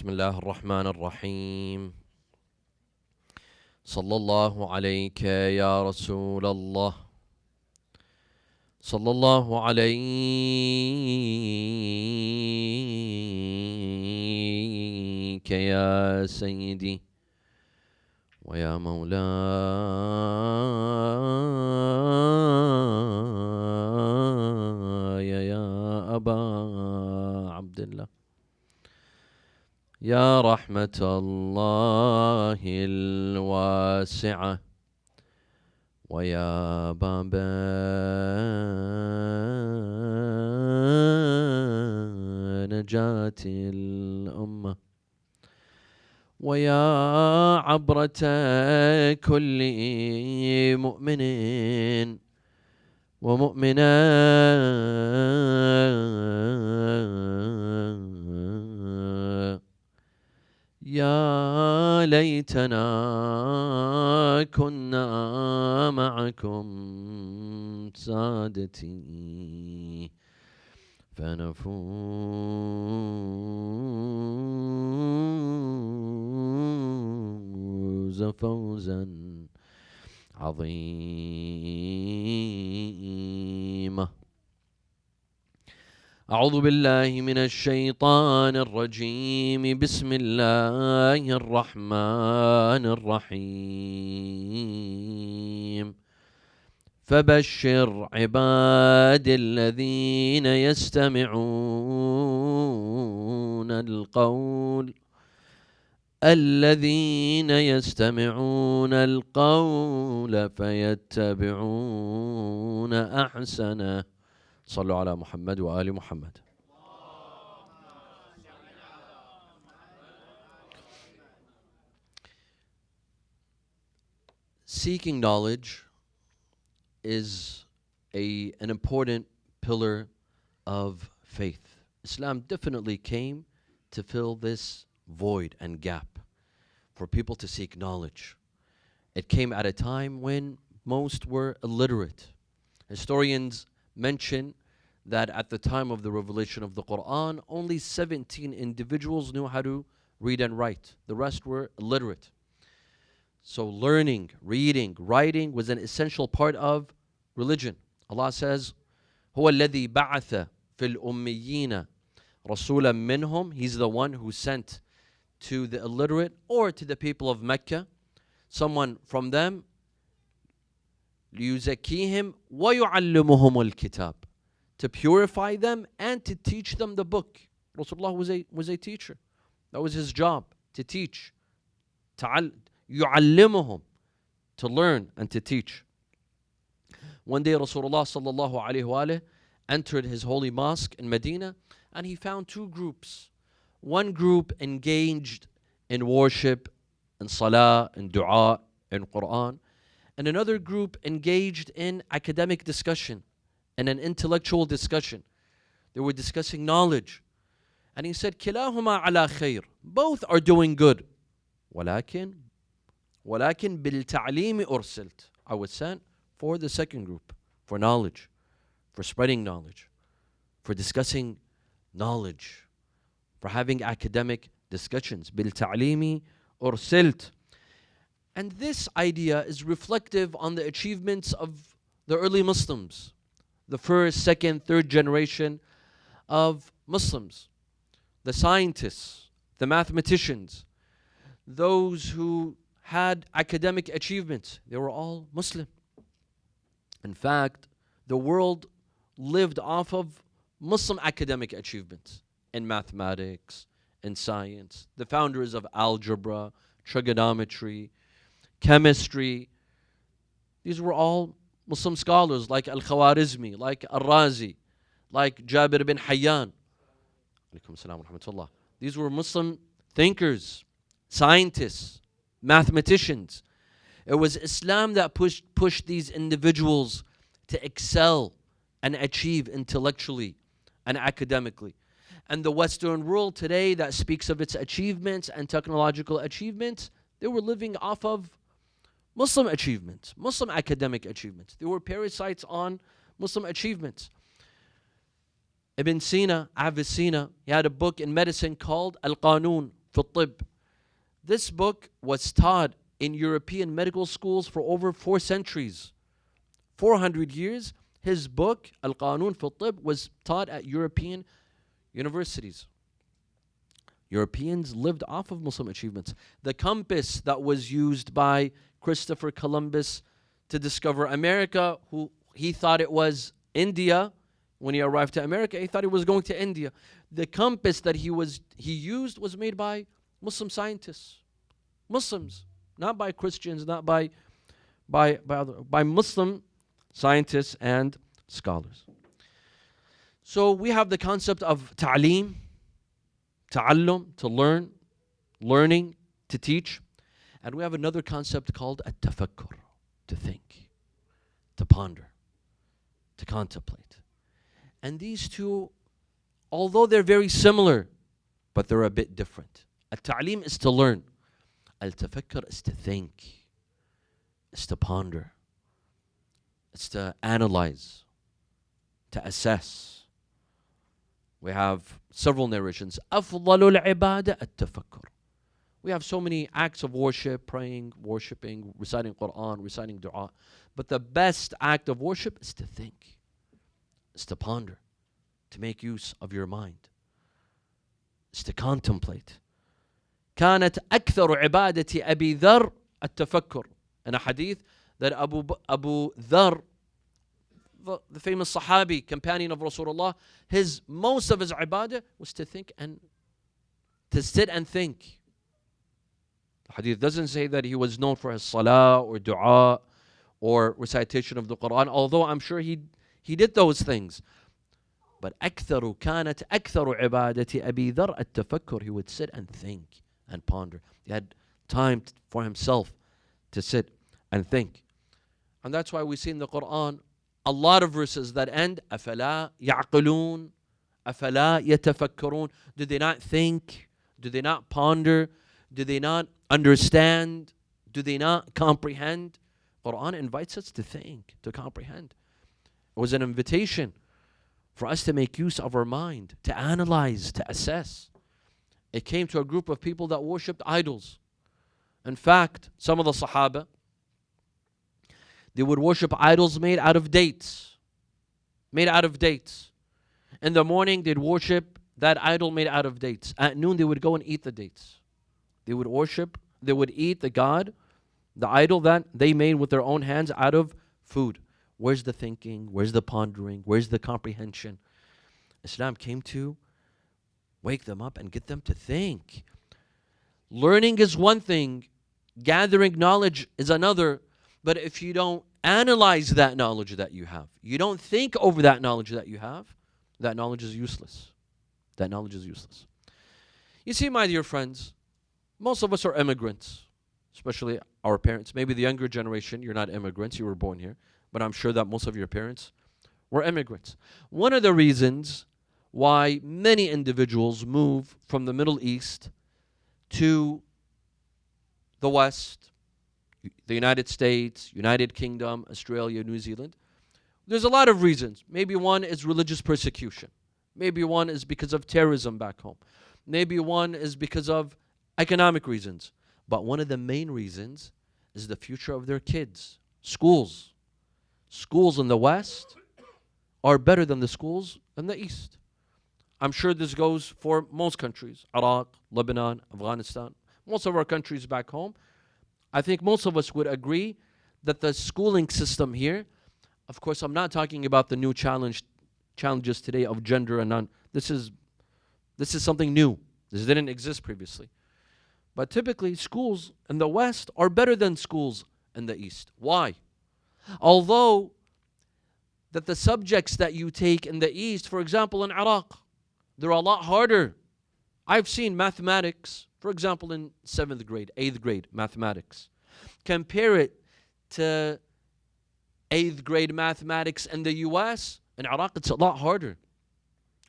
بسم الله الرحمن الرحيم. صلى الله عليك يا رسول الله، صلى الله عليك يا سيدي ويا مولاي يا أبا عبد الله، يا رحمة الله الواسعة ويا باب نجاة الأمة ويا عبرة كل مؤمن ومؤمنة يا ليتنا كنا معكم سادتي فنفوز فوزا عظيما. أعوذ بالله من الشيطان الرجيم. بسم الله الرحمن الرحيم. فبشر عباد الذين يستمعون القول فيتبعون أحسنه. صلوا على محمد وآل محمد. Seeking knowledge is an important pillar of faith. Islam definitely came to fill this void and gap for people to seek knowledge. It came at a time when most were illiterate. Historians mention that at the time of the revelation of the Quran, only 17 individuals knew how to read and write. The rest were illiterate. So learning, reading, writing was an essential part of religion. Allah says, هو الذي بعث في الأميين رسولا منهم. He's the one who sent to the illiterate or to the people of Mecca someone from them, ليزكيهم ويعلمهم الكتاب, to purify them and to teach them the book. Rasulullah was a teacher. That was his job, to teach. يعلمهم, to learn and to teach. One day Rasulullah sallallahu alaihi wasallam entered his holy mosque in Medina and he found two groups. One group engaged in worship, in salah, in dua, in Quran, and another group engaged in academic discussion and an intellectual discussion. They were discussing knowledge. And he said, كلاهما على خير. Both are doing good. ولكن بالتعليم أرسلت. I was sent for the second group, for knowledge, for spreading knowledge, for discussing knowledge, for having academic discussions. بالتعليم أرسلت. And this idea is reflective on the achievements of the early Muslims, the first, second, third generation of Muslims, the scientists, the mathematicians, those who had academic achievements. They were all Muslim. In fact, the world lived off of Muslim academic achievements in mathematics, in science. The founders of algebra, trigonometry, chemistry, these were all Muslim scholars like Al-Khwarizmi, like Al-Razi, like Jabir bin Hayyan. Alaykum assalam wa rahmatullah. These were Muslim thinkers, scientists, mathematicians. It was Islam that pushed these individuals to excel and achieve intellectually and academically. And the Western world today that speaks of its achievements and technological achievements, they were living off of Muslim achievements, Muslim academic achievements. They were parasites on Muslim achievements. Ibn Sina, Avicenna, he had a book in medicine called Al-Qanun, في الطب. This book was taught in European medical schools for over 4 centuries. 400 years, his book, Al-Qanun في الطب, was taught at European universities. Europeans lived off of Muslim achievements. The compass that was used by Christopher Columbus to discover America, who he thought it was India. When he arrived to America, he thought he was going to India. The compass that he used was made by Muslim scientists. Muslims, not by Christians, not by Muslim scientists and scholars. So we have the concept of ta'aleem, ta'allum, to learn, learning, to teach. And we have another concept called at-tafakkur, to think, to ponder, to contemplate. And these two, although they're very similar, but they're a bit different. At-ta'aleem is to learn. Al-tafakkur is to think, is to ponder, it's to analyze, to assess. We have several narrations. أفضل العبادة التفكر. We have so many acts of worship, praying, worshiping, reciting Quran, reciting dua. But the best act of worship is to think, is to ponder, to make use of your mind, is to contemplate. كانت أكثر عبادة أبي ذر التفكر. In a hadith that Abu Dhar, the famous Sahabi, companion of Rasulullah, most of his ibadah was to think and to sit and think. The hadith doesn't say that he was known for his salah or dua or recitation of the Quran, although I'm sure he did those things. But كانت أكثر عبادة أبي ذر التفكر. He would sit and think and ponder. He had time for himself to sit and think. And that's why we see in the Quran a lot of verses that end أفلا يعقلون أفلا يتفكرون. Do they not think? Do they not ponder? Do they not understand? Do they not comprehend? Quran invites us to think, to comprehend. It was an invitation for us to make use of our mind, to analyze, to assess. It came to a group of people that worshipped idols. In fact, some of the Sahaba, they would worship idols made out of dates. Made out of dates. In the morning, they'd worship that idol made out of dates. At noon, they would go and eat the dates. They would worship, they would eat the god, the idol that they made with their own hands out of food. Where's the thinking? Where's the pondering? Where's the comprehension? Islam came to wake them up and get them to think. Learning is one thing. Gathering knowledge is another. But if you don't analyze that knowledge that you have, you don't think over that knowledge that you have, that knowledge is useless. That knowledge is useless. You see, my dear friends, most of us are immigrants, especially our parents. Maybe the younger generation, you're not immigrants, you were born here. But I'm sure that most of your parents were immigrants. One of the reasons why many individuals move from the Middle East to the West, the United States, United Kingdom, Australia, New Zealand, there's a lot of reasons. Maybe one is religious persecution. Maybe one is because of terrorism back home. Maybe one is because of economic reasons. But one of the main reasons is the future of their kids. Schools. Schools in the West are better than the schools in the East. I'm sure this goes for most countries. Iraq, Lebanon, Afghanistan. Most of our countries back home. I think most of us would agree that the schooling system here, of course, I'm not talking about the new challenges today of gender and non. This is something new. This didn't exist previously. But typically, schools in the West are better than schools in the East. Why? Although that the subjects that you take in the East, for example, in Iraq, they're a lot harder. I've seen mathematics, for example, in 7th grade, 8th grade mathematics. Compare it to 8th grade mathematics in the US. In Iraq, it's a lot harder.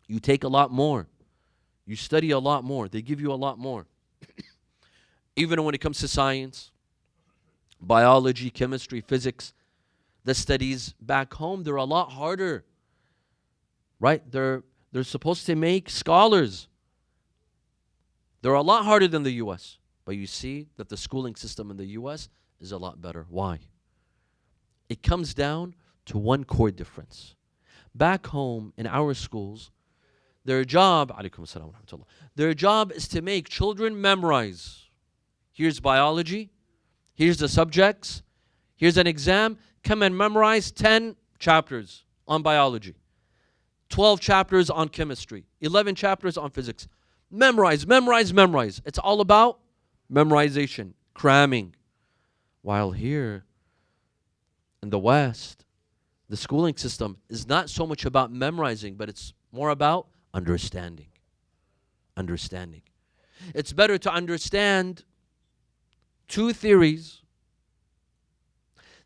You take a lot more. You study a lot more. They give you a lot more. Even when it comes to science, biology, chemistry, physics, the studies back home, they're a lot harder. Right? They're supposed to make scholars. They're a lot harder than the US. But you see that the schooling system in the US is a lot better. Why? It comes down to one core difference. Back home in our schools, their job, alaykum assalam wa rahmatullah, their job is to make children memorize. Here's biology, here's the subjects, here's an exam, come and memorize 10 chapters on biology, 12 chapters on chemistry, 11 chapters on physics. Memorize, memorize, memorize. It's all about memorization, cramming. While here in the West, the schooling system is not so much about memorizing, but it's more about understanding. Understanding. It's better to understand 2 theories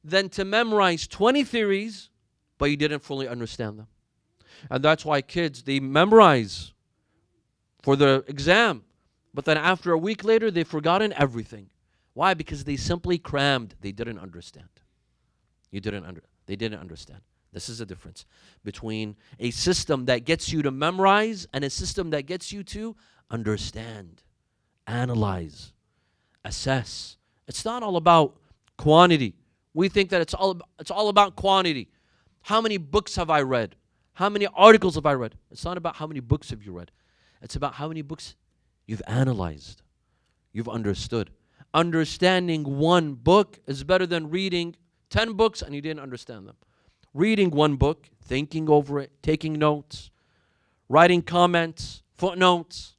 than to memorize 20 theories, but you didn't fully understand them. And that's why kids, they memorize for the exam, but then after a week later, they've forgotten everything. Why? Because they simply crammed. They didn't understand. They didn't understand. This is the difference between a system that gets you to memorize and a system that gets you to understand, analyze, assess. It's not all about quantity. We think that it's all about quantity. How many books have I read? How many articles have I read? It's not about how many books have you read. It's about how many books you've analyzed, you've understood. Understanding one book is better than reading 10 books and you didn't understand them. Reading one book, thinking over it, taking notes, writing comments, footnotes,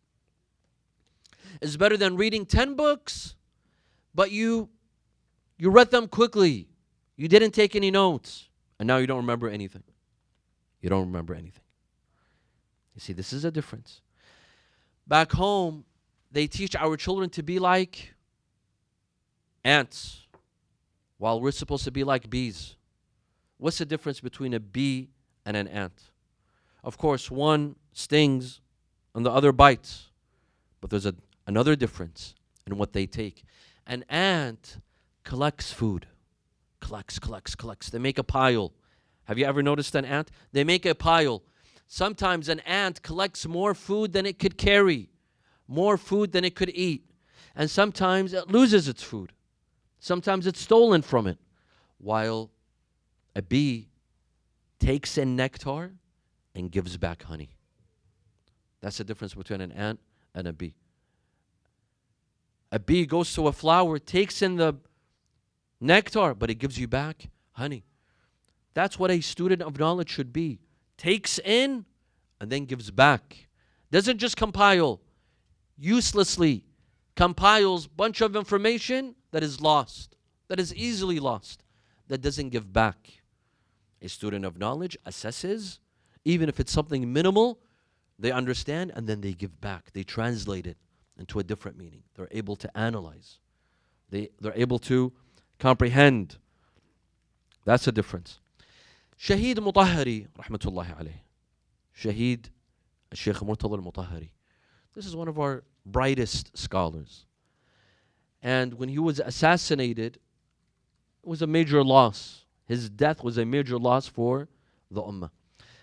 is better than reading 10 books, but you read them quickly. You didn't take any notes, and now you don't remember anything. You don't remember anything. You see, this is a difference. Back home, they teach our children to be like ants, while we're supposed to be like bees. What's the difference between a bee and an ant? Of course, one stings and the other bites, but there's another difference in what they take. An ant collects food, collects. They make a pile. Have you ever noticed an ant? They make a pile. Sometimes an ant collects more food than it could carry, more food than it could eat. And sometimes it loses its food. Sometimes it's stolen from it. While a bee takes in nectar and gives back honey. That's the difference between an ant and a bee. A bee goes to a flower, takes in the nectar, but it gives you back honey. That's what a student of knowledge should be. Takes in and then gives back. Doesn't just compile. Uselessly compiles a bunch of information that is lost, that is easily lost, that doesn't give back. A student of knowledge assesses, even if it's something minimal, they understand and then they give back. They translate it into a different meaning. They're able to analyze. They're able to comprehend. That's the difference. Shaheed Mutahhari, rahmatullahi alayh. Shaheed Sheikh Murtada al-Mutahhari. This is one of our brightest scholars. And when he was assassinated, it was a major loss. His death was a major loss for the ummah.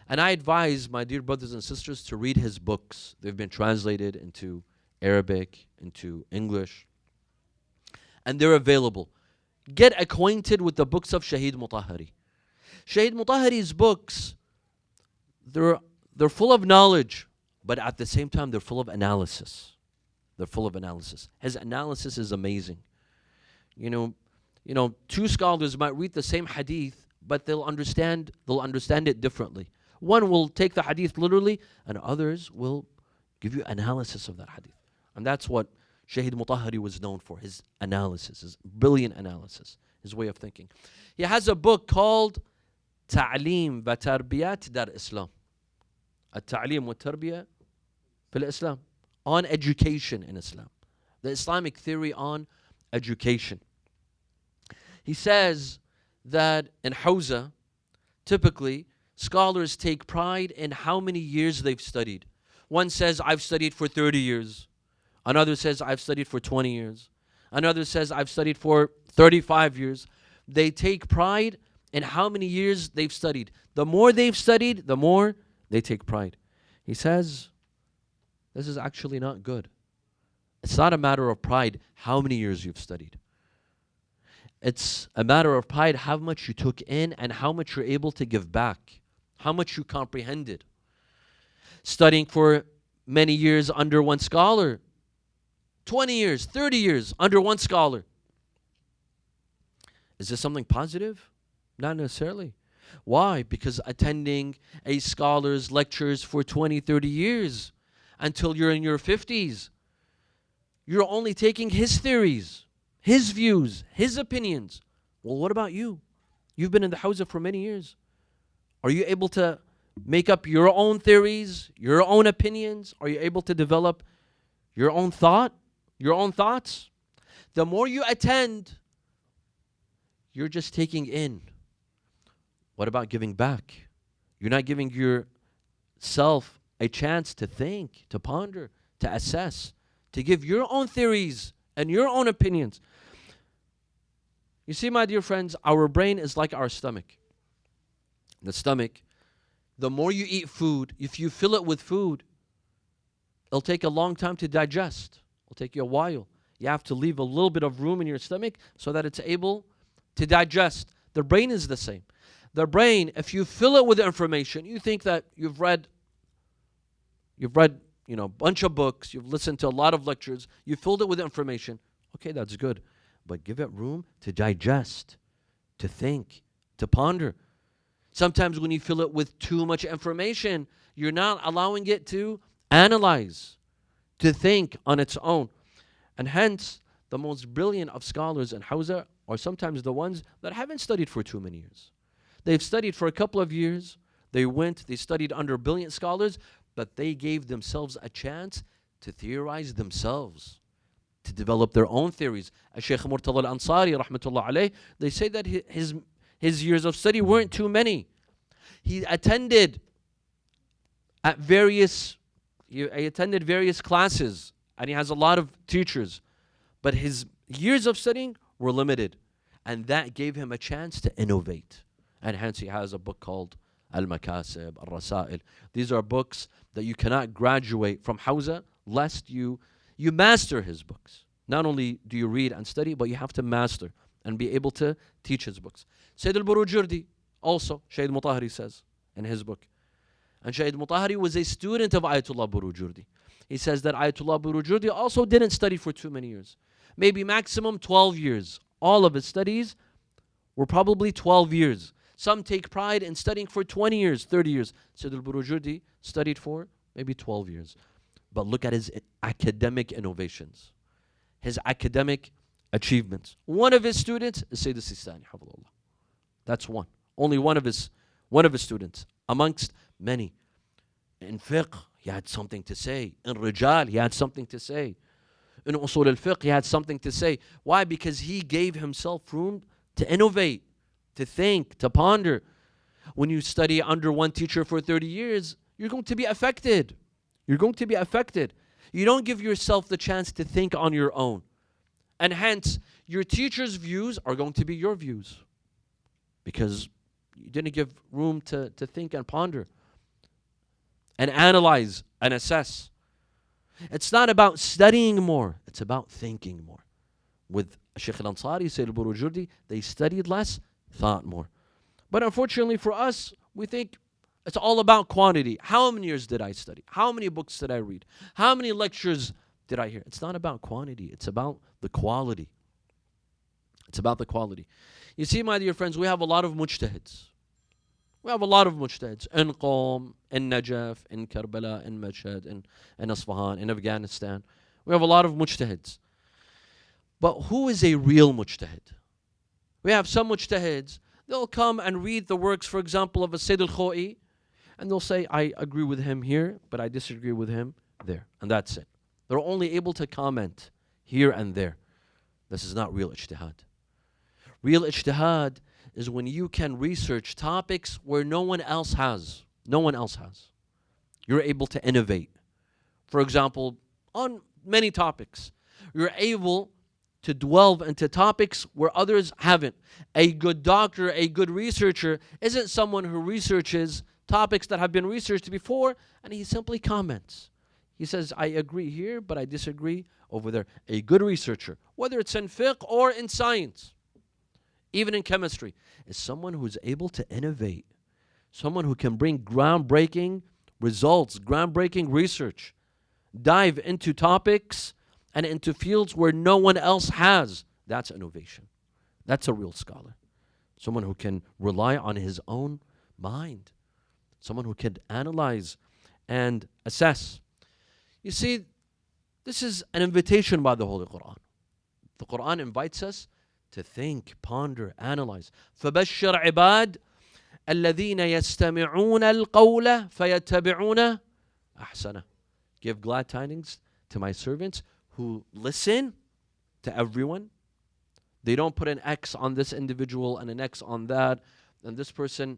And I advise my dear brothers and sisters to read his books. They've been translated into Arabic, into English, and they're available. Get acquainted with the books of Shaheed Mutahhari. Shaheed Mutahhari's books, they're full of knowledge, but at the same time, they're full of analysis. They're full of analysis. His analysis is amazing. You know, 2 scholars might read the same hadith, but they'll understand it differently. One will take the hadith literally, and others will give you analysis of that hadith. And that's what Shaheed Mutahhari was known for, his analysis, his brilliant analysis, his way of thinking. He has a book called Ta'aleem wa Tarbiyat Dar Islam. At-Ta'aleem wa Tarbiyat fil Islam. On education in Islam. The Islamic theory on education. He says that in Hawza, typically, scholars take pride in how many years they've studied. One says, I've studied for 30 years. Another says, I've studied for 20 years. Another says, I've studied for 35 years. They take pride in how many years they've studied. The more they've studied, the more they take pride. He says, this is actually not good. It's not a matter of pride how many years you've studied. It's a matter of pride how much you took in and how much you're able to give back, how much you comprehended. Studying for many years under one scholar, 20 years, 30 years under one scholar. Is this something positive? Not necessarily. Why? Because attending a scholar's lectures for 20, 30 years until you're in your 50s, you're only taking his theories, his views, his opinions. Well, what about you? You've been in the Hawza for many years. Are you able to make up your own theories, your own opinions? Are you able to develop your own thought, your own thoughts? The more you attend, you're just taking in. What about giving back? You're not giving yourself a chance to think, to ponder, to assess, to give your own theories and your own opinions. You see, my dear friends, our brain is like our stomach. The stomach, the more you eat food, if you fill it with food, it'll take a long time to digest. It'll take you a while. You have to leave a little bit of room in your stomach so that it's able to digest. The brain is the same. The brain, if you fill it with information, you think that you've read, a bunch of books, you've listened to a lot of lectures, you filled it with information. Okay, that's good. But give it room to digest, to think, to ponder. Sometimes when you fill it with too much information, you're not allowing it to analyze, to think on its own. And hence, the most brilliant of scholars in Hawza are sometimes the ones that haven't studied for too many years. They've studied for a couple of years. They studied under brilliant scholars, but they gave themselves a chance to theorize themselves, to develop their own theories. Shaykh Murtada al-Ansari, rahmatullah alayh, they say that his years of study weren't too many. He attended various classes, and he has a lot of teachers, but his years of studying were limited, and that gave him a chance to innovate. And hence he has a book called Al-Makasib, Al-Rasail. These are books that you cannot graduate from Hawza lest you master his books. Not only do you read and study, but you have to master and be able to teach his books. Sayyid al-Burujurdi, also, Shaykh Mutahari says in his book. And Shaykh Mutahari was a student of Ayatollah Burujurdi. He says that Ayatollah Burujurdi also didn't study for too many years. Maybe maximum 12 years. All of his studies were probably 12 years. Some take pride in studying for 20 years, 30 years. Sayyid al-Burujurdi studied for maybe 12 years. But look at his academic innovations, his academic achievements. One of his students is Sayyid al-Sistani, hafidhullah. That's one. Only one of his students, amongst many. In fiqh, he had something to say. In rijal, he had something to say. In usul al-fiqh, he had something to say. Why? Because he gave himself room to innovate, to think, to ponder. When you study under one teacher for 30 years, you're going to be affected. You're going to be affected. You don't give yourself the chance to think on your own. And hence, your teacher's views are going to be your views. Because you didn't give room to think and ponder and analyze and assess. It's not about studying more. It's about thinking more. With Shaykh al-Ansari, Sayyid al-Burujurdi, they studied less, thought more. But unfortunately for us, we think it's all about quantity. How many years did I study? How many books did I read? How many lectures did I hear? It's not about quantity. It's about the quality. It's about the quality. You see, my dear friends, we have a lot of mujtahids. We have a lot of mujtahids in Qom, in Najaf, in Karbala, in Masjid, in Isfahan, in Afghanistan. We have a lot of mujtahids. But who is a real mujtahid? We have some mujtahids. They'll come and read the works, for example, of a Sayyid al-Khoi, and they'll say, I agree with him here, but I disagree with him there. And that's it. They're only able to comment here and there. This is not real ijtihad. Real ijtihad is when you can research topics where no one else has. No one else has. You're able to innovate. For example, on many topics, you're able to delve into topics where others haven't. A good doctor, a good researcher isn't someone who researches topics that have been researched before and he simply comments. He says, I agree here, but I disagree over there. A good researcher, whether it's in fiqh or in science, even in chemistry, is someone who's able to innovate, someone who can bring groundbreaking results, groundbreaking research, dive into topics and into fields where no one else has. That's innovation. That's a real scholar. Someone who can rely on his own mind. Someone who can analyze and assess. You see, this is an invitation by the Holy Quran. The Quran invites us to think, ponder, analyze. فَبَشِّرْ عِبَادٍ الَّذِينَ يَسْتَمِعُونَ الْقَوْلَ فَيَتَّبِعُونَ أَحْسَنَهُ. Give glad tidings to my servants who listen to everyone. They don't put an X on this individual and an X on that, and this person,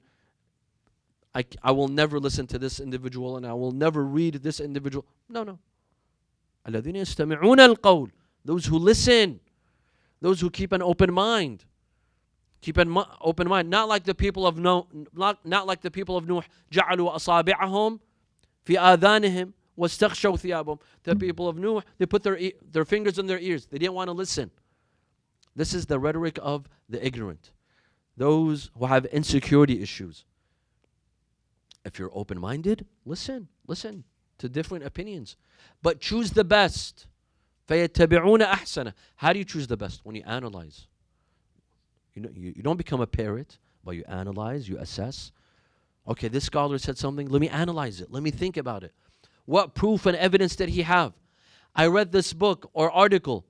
I will never listen to this individual and I will never read this individual. No. الَّذِينَ يَسْتَمِعُونَ الْقَوْلَ. Those who listen, those who keep an open mind. Keep an open mind, not like the people of Nuh. Not like the people of Nuh. جَعَلُوا أَصَابِعَهُمْ فِي آذَانِهِمْ وَاسْتَغْشَوْا ثِيَابَهُمْ. The people of Nuh, they put their fingers in their ears. They didn't want to listen. This is the rhetoric of the ignorant, those who have insecurity issues. If you're open-minded, listen to different opinions, but choose the best. فَيَتَّبِعُونَ أَحْسَنَهُ. How do you choose the best? When you analyze. You don't become a parrot, but you analyze, you assess. Okay, this scholar said something, let me analyze it, let me think about it. What proof and evidence did he have? I read this book or article.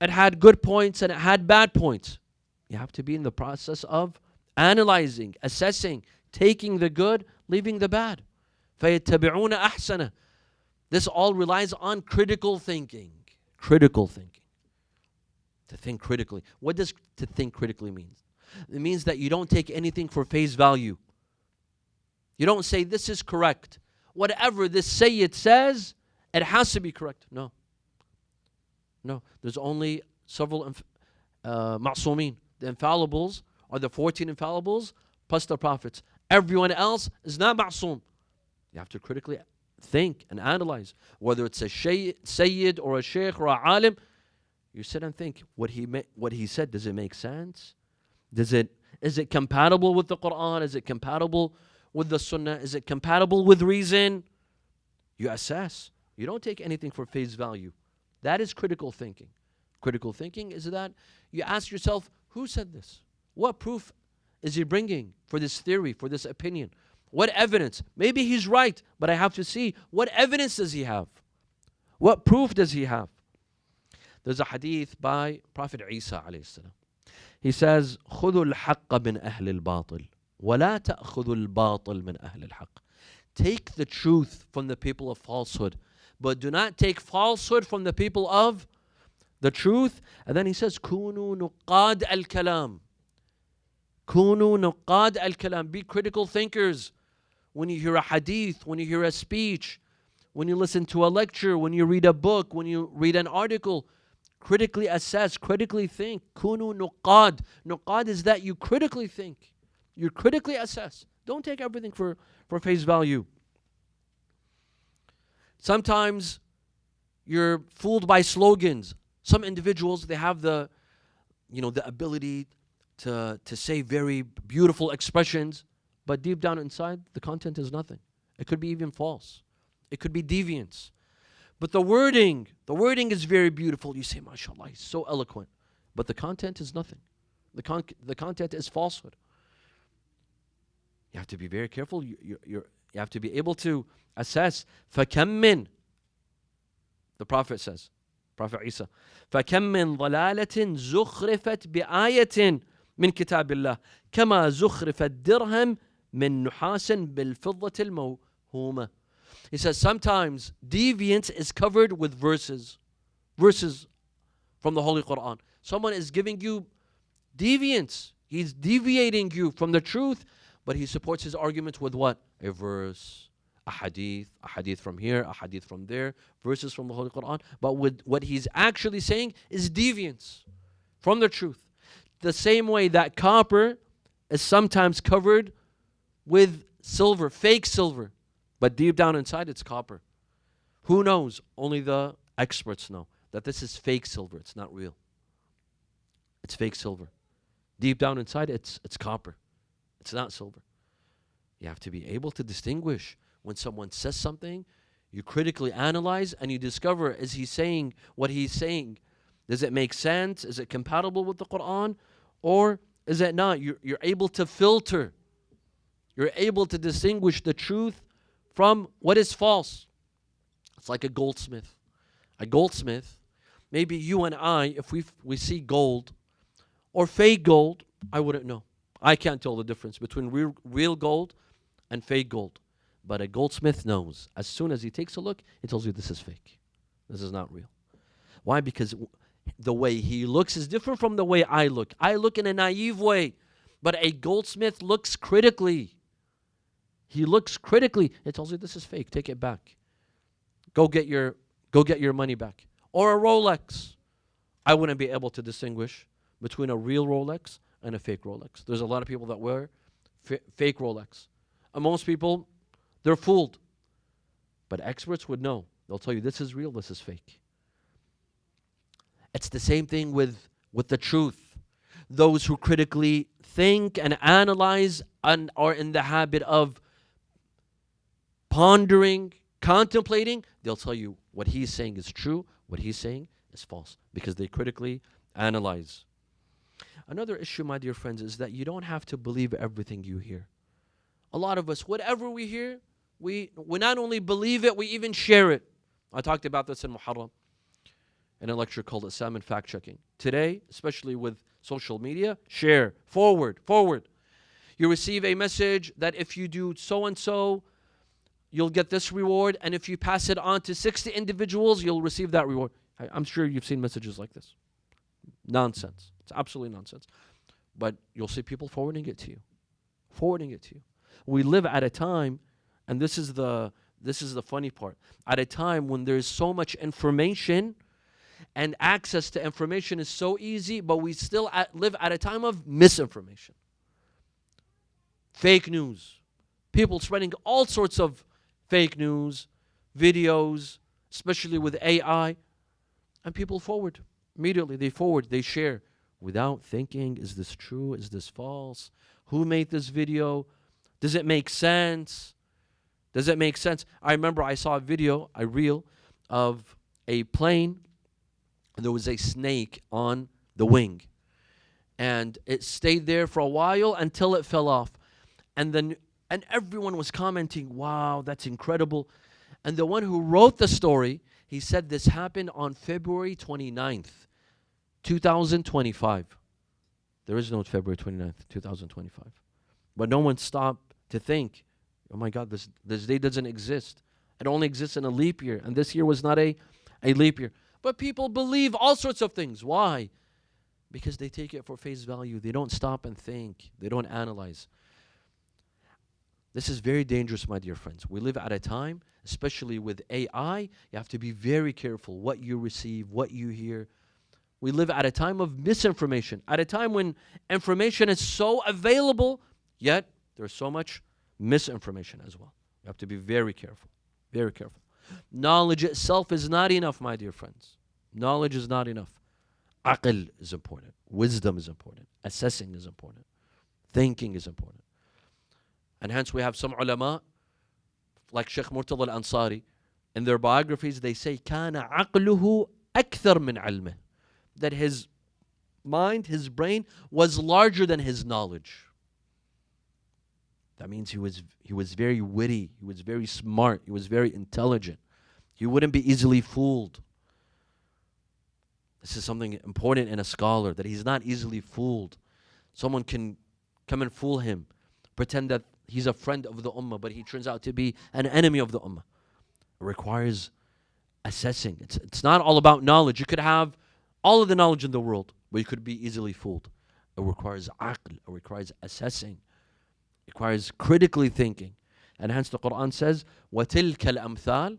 It had good points and it had bad points. You have to be in the process of analyzing, assessing, taking the good, leaving the bad. فَيَتَّبِعُونَ أَحْسَنَهُ. This all relies on critical thinking. Critical thinking. To think critically. What does to think critically mean? It means that you don't take anything for face value. You don't say, this is correct. Whatever this Sayyid says, it has to be correct. No. There's only several ma'soomeen. The infallibles are the 14 infallibles plus the prophets. Everyone else is not ma'soom. You have to critically think and analyze. Whether it's a Sayyid or a Sheikh or a Alim, you sit and think, what he said, does it make sense? Is it compatible with the Quran? Is it compatible with the Sunnah? Is it compatible with reason? You assess. You don't take anything for face value. That is critical thinking. Critical thinking is that you ask yourself, who said this? What proof is he bringing for this theory, for this opinion? What evidence? Maybe he's right, but I have to see, what evidence does he have? What proof does he have? There's a hadith by Prophet Isa alayhi salam. He says, خُذُوا الْحَقَّ مِنْ أَهْلِ الْبَاطِلِ وَلَا تَأْخُذُوا الْبَاطِلِ مِنْ أَهْلِ الْحَقِّ. Take the truth from the people of falsehood, but do not take falsehood from the people of the truth. And then he says, كُونُوا نُقَّادَ الْكَلَامِ. كُونُوا نُقَّادَ الْكَلَامِ. Be critical thinkers. When you hear a hadith, when you hear a speech, when you listen to a lecture, when you read a book, when you read an article, critically assess, critically think. كُونُوا نُقَّادَ. Nuqad is that you critically think. You critically assess. Don't take everything for face value. Sometimes you're fooled by slogans. Some individuals, they have the ability to say very beautiful expressions, but deep down inside, the content is nothing. It could be even false. It could be deviance. But the wording is very beautiful. You say, mashallah, he's so eloquent. But the content is nothing. The content is falsehood. You have to be very careful. You have to be able to assess. فَكَمْ مِنْ, the Prophet says, Prophet Isa, فَكَمْ مِنْ ضَلَالَةٍ زُخْرِفَتْ بِآيَةٍ مِنْ كِتَابِ اللَّهِ كَمَا زُخْرِفَ الدِّرْهَمْ مِنْ نُحَاسٍ بِالْفِضَّةِ الْمَوْهُومَةِ. He says sometimes deviance is covered with verses from the Holy Quran. Someone is giving you deviance. He's deviating you from the truth, but he supports his arguments with what? A verse, a hadith from here, a hadith from there, verses from the Holy Quran. But with what he's actually saying is deviance from the truth. The same way that copper is sometimes covered with silver, fake silver, but deep down inside it's copper. Who knows? Only the experts know that this is fake silver. It's not real. It's fake silver. Deep down inside, it's copper. It's not silver. You have to be able to distinguish when someone says something. You critically analyze and you discover, is he saying what he's saying? Does it make sense? Is it compatible with the Quran? Or is it not? You're able to filter. You're able to distinguish the truth from what is false. It's like a goldsmith. A goldsmith, maybe you and I, if we see gold or fake gold, I wouldn't know. I can't tell the difference between real gold and fake gold. But a goldsmith knows. As soon as he takes a look, he tells you this is fake. This is not real. Why? Because the way he looks is different from the way I look. I look in a naive way, but a goldsmith looks critically. He looks critically. He tells you this is fake. Take it back. Go get your money back. Or a Rolex. I wouldn't be able to distinguish between a real Rolex and a fake Rolex. There's a lot of people that wear fake Rolex. And most people, they're fooled. But experts would know. They'll tell you this is real, this is fake. It's the same thing with the truth. Those who critically think and analyze and are in the habit of pondering, contemplating, they'll tell you what he's saying is true, what he's saying is false, because they critically analyze. Another issue, my dear friends, is that you don't have to believe everything you hear. A lot of us, whatever we hear, we not only believe it, we even share it. I talked about this in Muharram in a lecture called Islam and Fact Checking. Today, especially with social media, share, forward. You receive a message that if you do so-and-so, you'll get this reward, and if you pass it on to 60 individuals, you'll receive that reward. I'm sure you've seen messages like this. Nonsense. It's absolutely nonsense. But you'll see people forwarding it to you. We live at a time, and this is the funny part, at a time when there's so much information and access to information is so easy, but we still live at a time of misinformation. Fake news. People spreading all sorts of fake news, videos, especially with AI, and people forward. Immediately they forward, they share, without thinking, is this true, is this false? Who made this video? Does it make sense? I remember I saw a reel of a plane, and there was a snake on the wing. And it stayed there for a while until it fell off. And everyone was commenting, wow, that's incredible. And the one who wrote the story, he said this happened on February 29th, 2025. There is no February 29th, 2025. But no one stopped to think, oh my God, this day doesn't exist. It only exists in a leap year. And this year was not a leap year. But people believe all sorts of things. Why? Because they take it for face value. They don't stop and think. They don't analyze. This is very dangerous, my dear friends. We live at a time, especially with AI, you have to be very careful what you receive, what you hear. We live at a time of misinformation, at a time when information is so available, yet there's so much misinformation as well. You have to be very careful, very careful. Knowledge itself is not enough, my dear friends. Knowledge is not enough. Aql is important. Wisdom is important. Assessing is important. Thinking is important. And hence we have some ulama, like Sheikh Murtada al-Ansari, in their biographies they say, كَانَ عَقْلُهُ أَكْثَرْ مِنْ عِلْمِهِ, that his mind, his brain, was larger than his knowledge. That means he was very witty, he was very smart, he was very intelligent. He wouldn't be easily fooled. This is something important in a scholar, that he's not easily fooled. Someone can come and fool him, pretend that he's a friend of the ummah, but he turns out to be an enemy of the ummah. It requires assessing. It's not all about knowledge. You could have all of the knowledge in the world, but you could be easily fooled. It requires aql. It requires assessing. It requires critically thinking. And hence the Quran says, وَتِلْكَ الْأَمْثَالِ.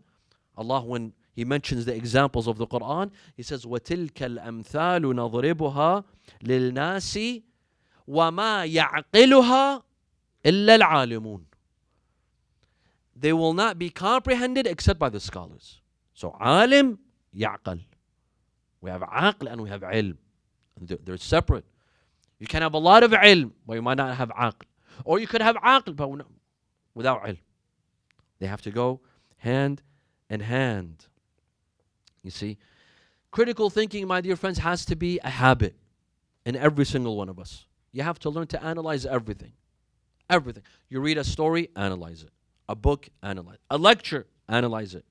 Allah, when He mentions the examples of the Quran, He says, وَتِلْكَ الْأَمْثَالُ نَضْرِبُهَا لِلْنَاسِ وَمَا يَعْقِلُهَا إِلَّا الْعَالِمُونَ. They will not be comprehended except by the scholars. So alim, ya'qal. We have aql and we have ilm. They're separate. You can have a lot of ilm, but you might not have aql. Or you could have aql, but without ilm. They have to go hand in hand. You see, critical thinking, my dear friends, has to be a habit in every single one of us. You have to learn to analyze everything. Everything. You read a story, analyze it. A book, analyze it. A lecture, analyze it.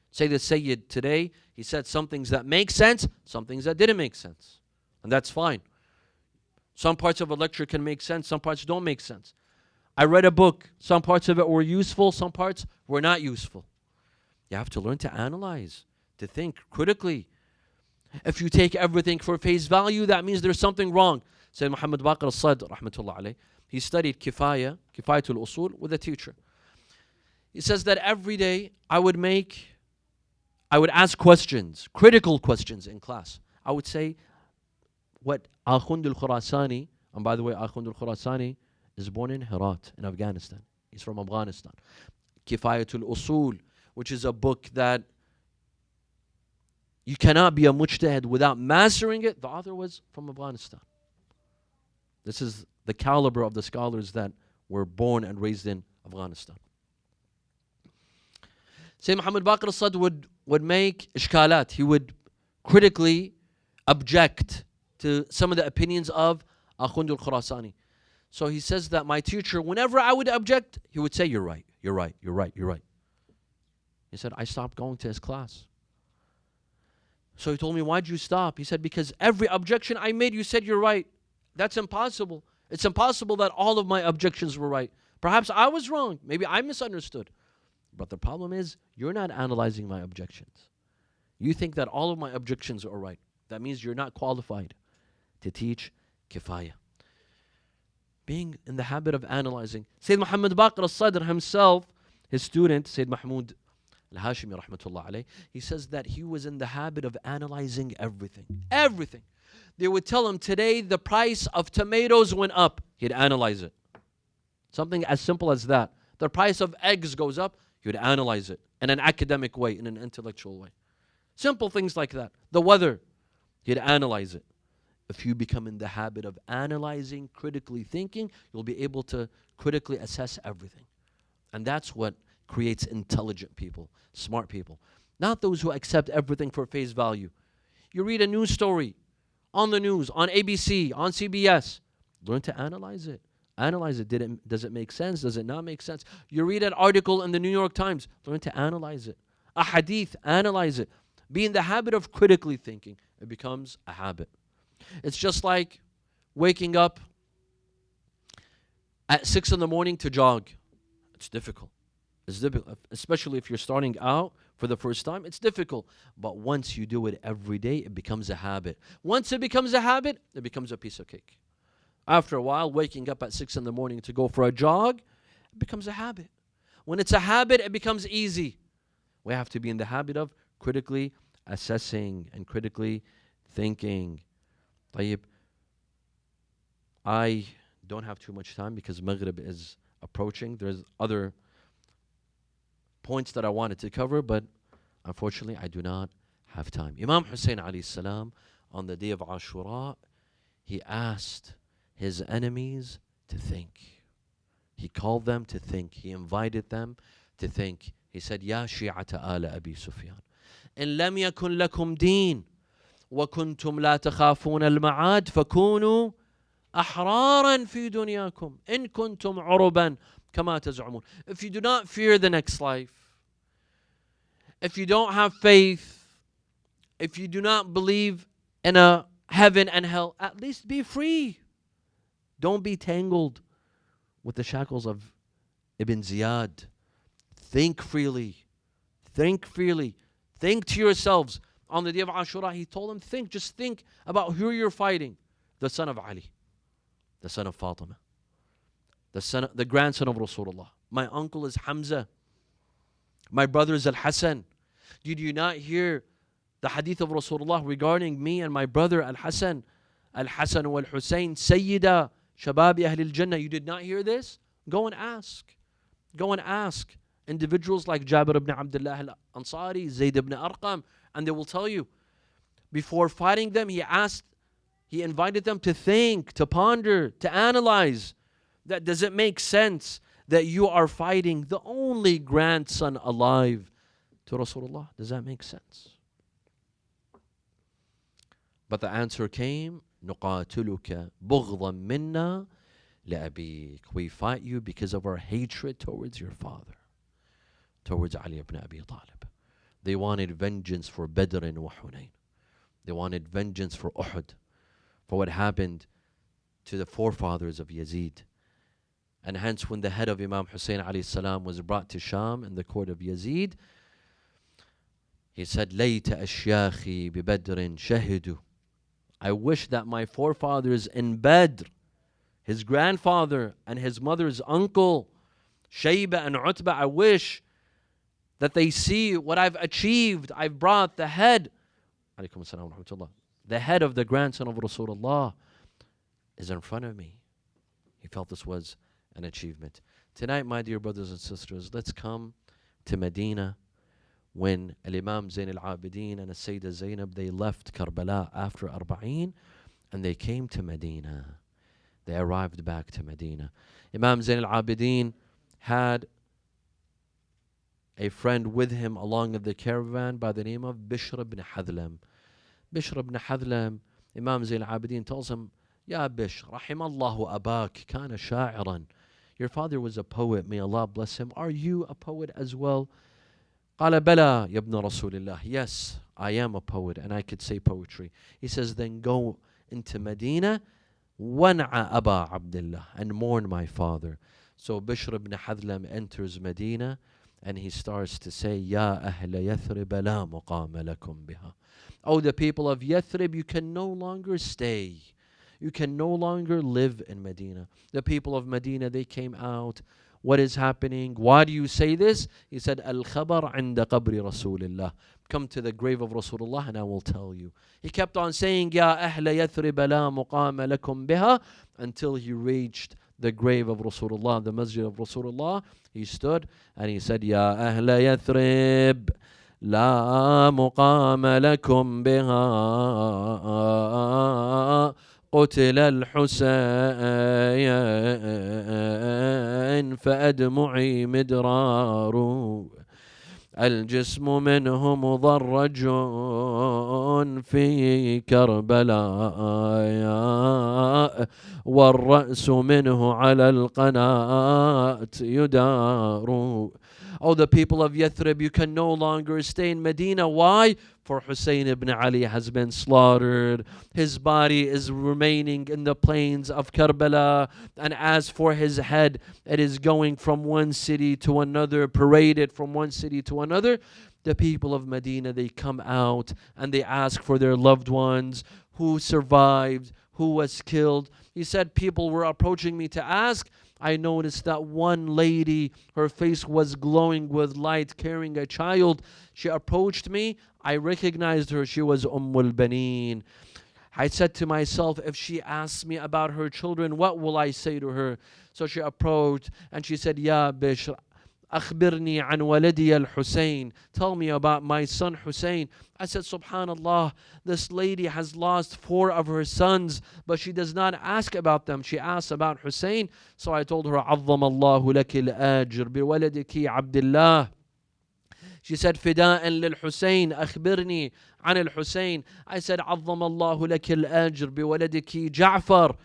Say the Sayyid today, he said some things that make sense, some things that didn't make sense. And that's fine. Some parts of a lecture can make sense, some parts don't make sense. I read a book, some parts of it were useful, some parts were not useful. You have to learn to analyze, to think critically. If you take everything for face value, that means there's something wrong. Sayyid Muhammad Baqir al-Sadr, rahmatullah alayh, he studied Kifayatul Usul with a teacher. He says that every day I would ask questions, critical questions in class. I would say what Akhund al-Khurasani, and by the way, Akhund al-Khurasani is born in Herat in Afghanistan. He's from Afghanistan. Kifayatul Usul, which is a book that you cannot be a mujtahid without mastering it. The author was from Afghanistan. This is the caliber of the scholars that were born and raised in Afghanistan. Sayyid Muhammad Baqir al-Sadr would make ishkalat. He would critically object to some of the opinions of Akhund al-Khurasani. So he says that my teacher, whenever I would object, he would say, you're right, you're right, you're right, you're right. He said, I stopped going to his class. So he told me, why'd you stop? He said, because every objection I made, you said you're right. That's impossible. It's impossible that all of my objections were right. Perhaps I was wrong. Maybe I misunderstood. But the problem is, you're not analyzing my objections. You think that all of my objections are right. That means you're not qualified to teach kifaya. Being in the habit of analyzing. Sayyid Muhammad Baqir al-Sadr himself, his student, Sayyid Mahmoud al-Hashimi rahmatullah alayh, he says that he was in the habit of analyzing everything. Everything. They would tell him, today the price of tomatoes went up. He'd analyze it. Something as simple as that. The price of eggs goes up. He would analyze it in an academic way, in an intellectual way. Simple things like that. The weather, he'd analyze it. If you become in the habit of analyzing, critically thinking, you'll be able to critically assess everything. And that's what creates intelligent people, smart people. Not those who accept everything for face value. You read a news story on the news, on ABC, on CBS. Learn to analyze it. Analyze it. Does it make sense? Does it not make sense? You read an article in the New York Times. Learn to analyze it. A hadith, analyze it. Be in the habit of critically thinking. It becomes a habit. It's just like waking up at 6 in the morning to jog. It's difficult. It's difficult, especially if you're starting out for the first time. It's difficult. But once you do it every day, it becomes a habit. Once it becomes a habit, it becomes a piece of cake. After a while, waking up at 6 in the morning to go for a jog, it becomes a habit. When it's a habit, it becomes easy. We have to be in the habit of critically assessing and critically thinking. طيب, I don't have too much time because Maghrib is approaching. There's other points that I wanted to cover, but unfortunately I do not have time. Imam Hussein alayhi salam, on the day of Ashura, he asked his enemies to think. He called them to think. He invited them to think. He said, Ya Shi'ata ala Abi Sufyan, in lam yakun lakum deen وكنتم لا تخافون المعاد فكونوا أحرارا في دنياكم إن كنتم عربا كما تزعمون. If you do not fear the next life, if you don't have faith, if you do not believe in a heaven and hell, at least be free. Don't be tangled with the shackles of Ibn Ziyad. Think freely. Think freely. Think to yourselves. On the day of Ashura, he told them, just think about who you're fighting. The son of Ali, the son of Fatima, the grandson of Rasulullah. My uncle is Hamza. My brother is Al-Hassan. Did you not hear the hadith of Rasulullah regarding me and my brother Al-Hassan? Al-Hassan wal-Hussein, Sayyida, Shababi Ahlil Jannah. You did not hear this? Go and ask. Go and ask. individuals like Jabir ibn Abdullah al-Ansari, Zayd ibn Arqam, and they will tell you, before fighting them, he invited them to think, to ponder, to analyze. That does it make sense that you are fighting the only grandson alive to Rasulullah? Does that make sense? But the answer came, نُقَاتِلُكَ بُغْضًا مِنَّا لَأَبِيكَ. We fight you because of our hatred towards your father, towards Ali ibn Abi Talib. They wanted vengeance for Badr and Hunayn. They wanted vengeance for Uhud, for what happened to the forefathers of Yazid. And hence when the head of Imam Hussein alayhi salam was brought to Sham in the court of Yazid, he said, لَيْتَ أَشْيَاخِي بِبَدْرٍ شَهِدُوا. I wish that my forefathers in Badr, his grandfather and his mother's uncle, Shayba and Utbah, I wish that they see what I've achieved. I've brought the head, alaykum assalam wa rahmatullah, the head of the grandson of Rasulullah is in front of me. He felt this was an achievement. Tonight, my dear brothers and sisters, let's come to Medina. When Imam Zayn al-Abidin and Sayyidah Zainab, they left Karbala after Arba'een and they came to Medina. They arrived back to Medina. Imam Zayn al-Abidin had a friend with him along in the caravan by the name of Bishr ibn Hadlam. Bishr ibn Hadlam, Imam Zayn al-Abidin tells him, Ya Bishr, rahimallahu abak, kana sha'iran. Your father was a poet, may Allah bless him. Are you a poet as well? قال بلى يا ابن رسول الله. Yes, I am a poet and I could say poetry. He says, then go into Medina, وَنْعَ أَبَا عَبْدِ اللَّهِ, and mourn my father. So Bishr ibn Hadlam enters Medina and he starts to say, يَا أَهْلَ يَثْرِبَ لَا مُقَامَ لَكُمْ بِهَا. Oh, the people of Yathrib, you can no longer stay. You can no longer live in Medina. The people of Medina, they came out. What is happening? Why do you say this? He said, Al-Khabar عند قبر رسول الله. Come to the grave of Rasulullah and I will tell you. He kept on saying, Ya ahla Yathrib la muqama lakum biha, until he reached the grave of Rasulullah, the Masjid of Rasulullah. He stood and he said, Ya ahla Yathrib la muqama lakum biha, قتل الحسين فأدمعي مدرار الجسم منه مضرج في كربلاء والرأس منه على القناة يدار. Oh, the people of Yathrib, you can no longer stay in Medina. Why? For Hussein ibn Ali has been slaughtered. His body is remaining in the plains of Karbala. And as for his head, it is going from one city to another, paraded from one city to another. The people of Medina, they come out and they ask for their loved ones who survived, who was killed. He said, people were approaching me to ask. I noticed that one lady, her face was glowing with light, carrying a child. She approached me. I recognized her. She was Baneen. I said to myself, if she asks me about her children, what will I say to her? So she approached and she said, Ya Bishr, أخبرني عن ولدي الحسين. Tell me about my son Hussein. I said, Subhanallah, this lady has lost 4 of her sons, but she does not ask about them. She asks about Hussein. So I told her, عظم الله لك الأجر بولدك عبد الله. She said, فداء للحسين أخبرني عن الحسين. I said, عظم الله لك الأجر بولدك جعفر.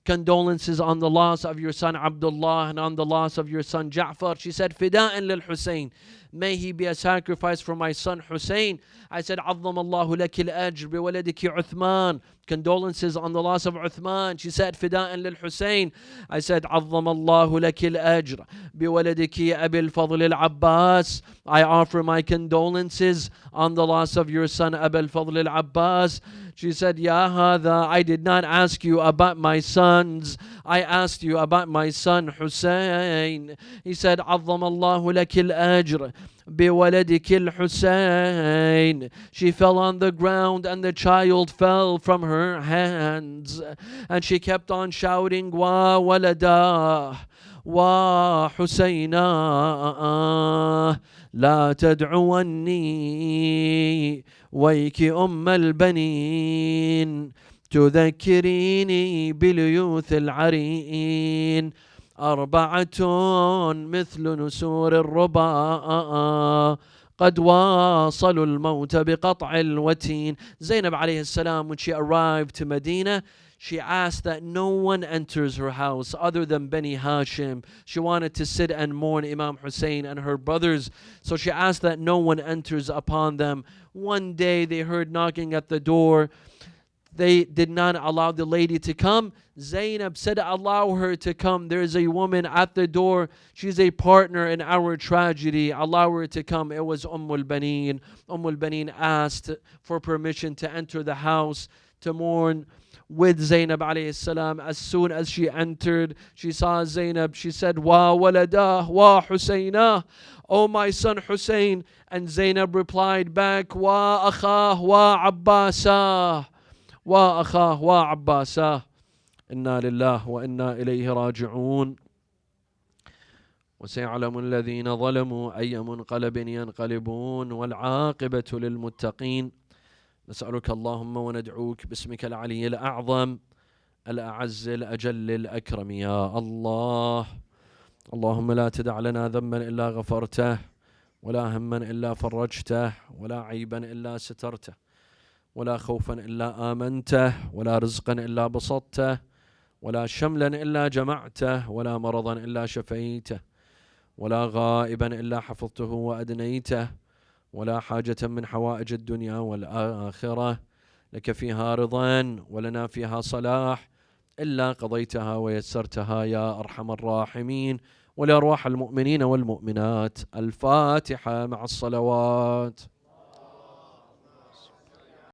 Condolences on the loss of your son Abdullah and on the loss of your son Ja'far. She said, فداء للحسين. May he be a sacrifice for my son Hussein. I said, عظم الله لك الأجر بولدك عثمان. Condolences on the loss of Uthman. She said, فداء للحسين. I said, عظم الله لك الأجر بولدك أبي الفضل العباس. I offer my condolences on the loss of your son Abu al-Fadl al-Abbas. She said, Ya hadha, I did not ask you about my sons. I asked you about my son Hussein. He said, عظم الله لك الأجر بولدك الحسين. She fell on the ground and the child fell from her hands. And she kept on shouting, Wa walada, وحسينا لا تدعوني ويك أم البنين تذكريني بليوث العرين أربعة مثل نسور الربا قد واصلوا الموت بقطع الوتين. Zainab alayhi salam, when she arrived to Medina, she asked that no one enters her house other than Bani Hashim. She wanted to sit and mourn Imam Hussein and her brothers, so she asked that no one enters upon them. One day they heard knocking at the door. They did not allow the lady to come. Zainab said, allow her to come. There is a woman at the door. She's a partner in our tragedy. Allow her to come. It was Baneen. Baneen asked for permission to enter the house to mourn with Zainab alayhi salam. As soon as she entered, she saw Zainab. She said, wa waladah wa Husaynah, oh my son Hussein. And Zainab replied back, wa akhah wa Abbasah, وأخاه وعباساه إنا لله وإنا إليه راجعون. وسيعلم الذين ظلموا أي منقلب ينقلبون والعاقبة للمتقين. نسألك اللهم وندعوك باسمك العلي الأعظم الأعز الأجل الأكرم يا الله. اللهم لا تدع لنا ذنبا إلا غفرته ولا هما إلا فرجته ولا عيبا إلا سترته ولا خوفا إلا آمنته ولا رزقا إلا بسطته ولا شملا إلا جمعته ولا مرضا إلا شفيته ولا غائبا إلا حفظته وأدنيته ولا حاجة من حوائج الدنيا والآخرة لك فيها رضا ولنا فيها صلاح إلا قضيتها ويسرتها يا أرحم الراحمين. ولأرواح المؤمنين والمؤمنات. الفاتحة مع الصلوات.